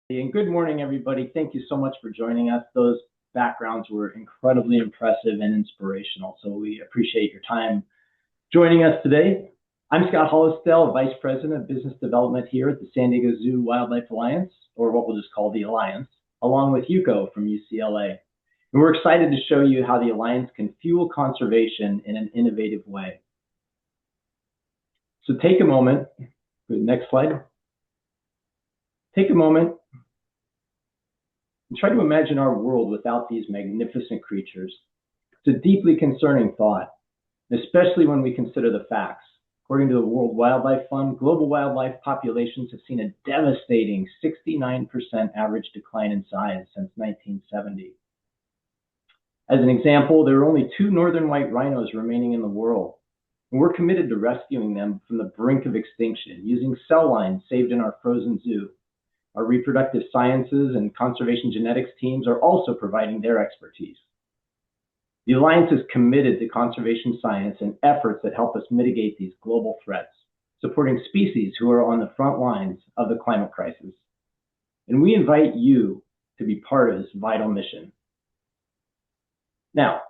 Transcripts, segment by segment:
And good morning, everybody. Thank you so much for joining us. Those backgrounds were incredibly impressive and inspirational, so we appreciate your time joining us today. I'm Scott Hollisdale, Vice President of Business Development here at the San Diego Zoo Wildlife Alliance, or what we'll just call the Alliance, along with Yuko from UCLA. And we're excited to show you how the Alliance can fuel conservation in an innovative way. So take a moment, next slide. Take a moment and try to imagine our world without these magnificent creatures. It's a deeply concerning thought, especially when we consider the facts. According to the World Wildlife Fund, global wildlife populations have seen a devastating 69% average decline in size since 1970. As an example, there are only 2 northern white rhinos remaining in the world, and we're committed to rescuing them from the brink of extinction using cell lines saved in our frozen zoo. Our reproductive sciences and conservation genetics teams are also providing their expertise. The Alliance is committed to conservation science and efforts that help us mitigate these global threats, supporting species who are on the front lines of the climate crisis. And we invite you to be part of this vital mission. Now,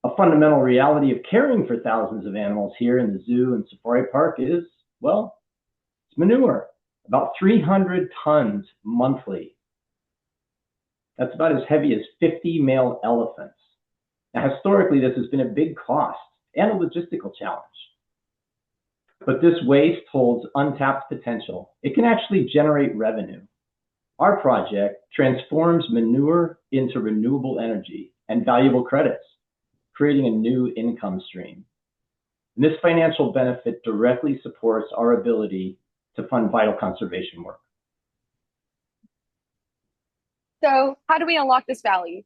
a fundamental reality of caring for thousands of animals here in the zoo and safari park is, well, it's manure. About 300 tons monthly. That's about as heavy as 50 male elephants. Now, historically, this has been a big cost and a logistical challenge. But this waste holds untapped potential. It can actually generate revenue. Our project transforms manure into renewable energy and valuable credits, creating a new income stream. And this financial benefit directly supports our ability to fund vital conservation work. So how do we unlock this value?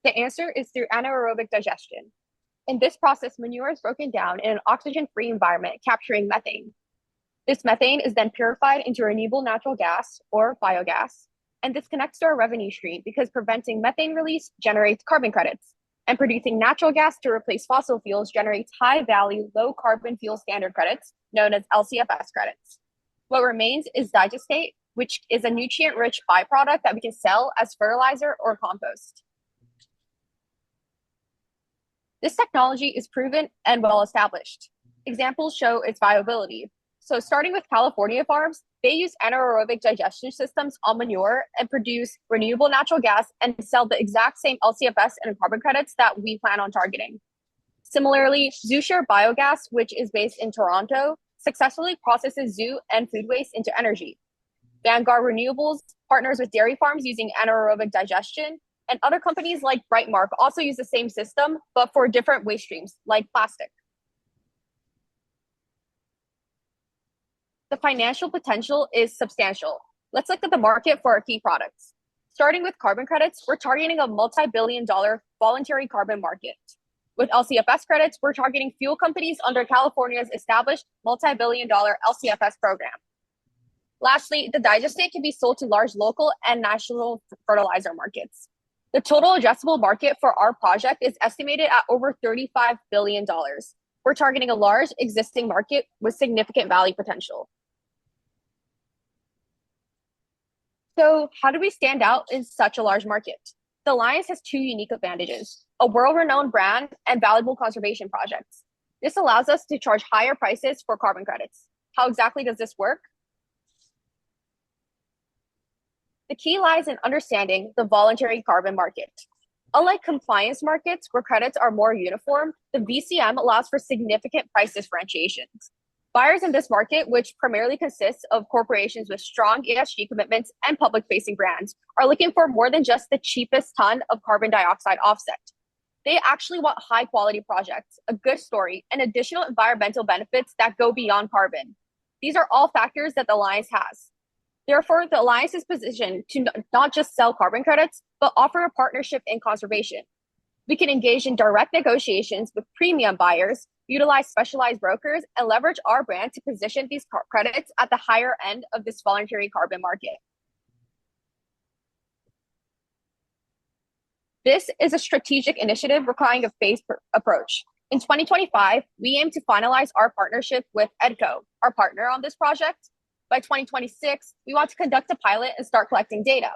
The answer is through anaerobic digestion. In this process, manure is broken down in an oxygen-free environment, capturing methane. This methane is then purified into renewable natural gas, or biogas, and this connects to our revenue stream because preventing methane release generates carbon credits, and producing natural gas to replace fossil fuels generates high-value, low-carbon fuel standard credits, known as LCFS credits. What remains is digestate, which is a nutrient-rich byproduct that we can sell as fertilizer or compost. This technology is proven and well-established. Examples show its viability. So starting with California farms, they use anaerobic digestion systems on manure and produce renewable natural gas and sell the exact same LCFS and carbon credits that we plan on targeting. Similarly, ZooShare Biogas, which is based in Toronto, successfully processes zoo and food waste into energy. Vanguard Renewables partners with dairy farms using anaerobic digestion, and other companies like Brightmark also use the same system, but for different waste streams, like plastic. The financial potential is substantial. Let's look at the market for our key products. Starting with carbon credits, we're targeting a multi-billion-dollar voluntary carbon market. With LCFS credits, we're targeting fuel companies under California's established multi-billion-dollar LCFS program. Lastly, the digestate can be sold to large local and national fertilizer markets. The total addressable market for our project is estimated at over $35 billion. We're targeting a large existing market with significant value potential. So how do we stand out in such a large market? The Alliance has 2 unique advantages: a world-renowned brand and valuable conservation projects. This allows us to charge higher prices for carbon credits. How exactly does this work? The key lies in understanding the voluntary carbon market. Unlike compliance markets, where credits are more uniform, the VCM allows for significant price differentiations. Buyers in this market, which primarily consists of corporations with strong ESG commitments and public-facing brands, are looking for more than just the cheapest ton of carbon dioxide offset. They actually want high-quality projects, a good story, and additional environmental benefits that go beyond carbon. These are all factors that the Alliance has. Therefore, the Alliance is positioned to not just sell carbon credits, but offer a partnership in conservation. We can engage in direct negotiations with premium buyers, utilize specialized brokers, and leverage our brand to position these credits at the higher end of this voluntary carbon market. This is a strategic initiative requiring a phased approach. In 2025, we aim to finalize our partnership with EDCO, our partner on this project. By 2026, we want to conduct a pilot and start collecting data.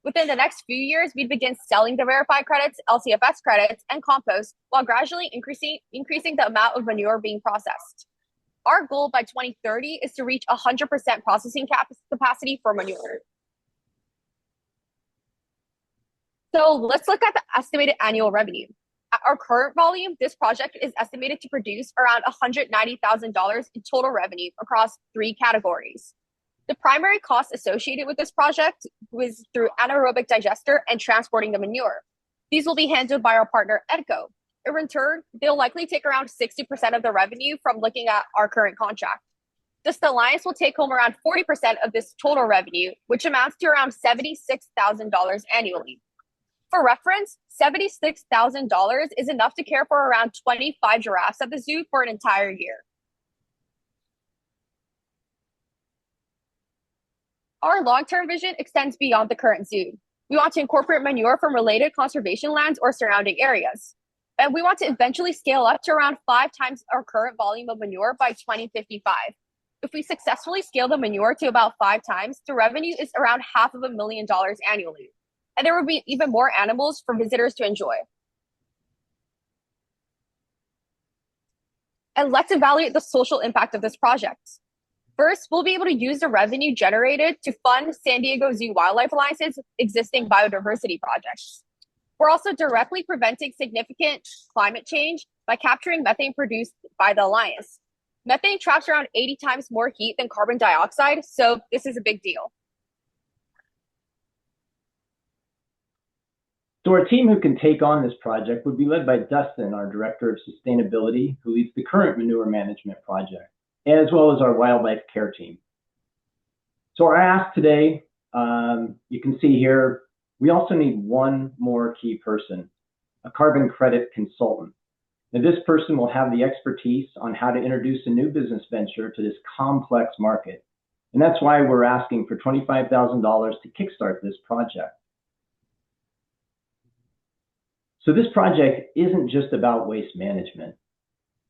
Within the next few years, we'd begin selling the verified credits, LCFS credits, and compost while gradually increasing the amount of manure being processed. Our goal by 2030 is to reach 100% processing capacity for manure. So let's look at the estimated annual revenue. At our current volume, this project is estimated to produce around $190,000 in total revenue across 3 categories. The primary cost associated with this project was through anaerobic digester and transporting the manure. These will be handled by our partner Edco. In return, they'll likely take around 60% of the revenue from looking at our current contract. This alliance will take home around 40% of this total revenue, which amounts to around $76,000 annually. For reference, $76,000 is enough to care for around 25 giraffes at the zoo for an entire year. Our long-term vision extends beyond the current zoo. We want to incorporate manure from related conservation lands or surrounding areas. And we want to eventually scale up to around 5 times our current volume of manure by 2055. If we successfully scale the manure to about 5 times, the revenue is around $500,000 annually. And there will be even more animals for visitors to enjoy. And let's evaluate the social impact of this project. First, we'll be able to use the revenue generated to fund San Diego Zoo Wildlife Alliance's existing biodiversity projects. We're also directly preventing significant climate change by capturing methane produced by the Alliance. Methane traps around 80 times more heat than carbon dioxide, so this is a big deal. So our team who can take on this project would be led by Dustin, our Director of Sustainability, who leads the current manure management project, as well as our wildlife care team. So our ask today, you can see here, we also need one more key person, a carbon credit consultant. Now this person will have the expertise on how to introduce a new business venture to this complex market. And that's why we're asking for $25,000 to kickstart this project. So this project isn't just about waste management.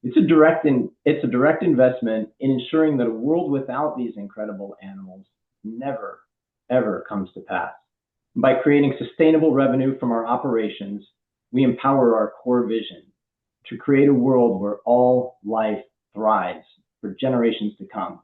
It's a direct investment in ensuring that a world without these incredible animals never, ever comes to pass. And by creating sustainable revenue from our operations, we empower our core vision to create a world where all life thrives for generations to come.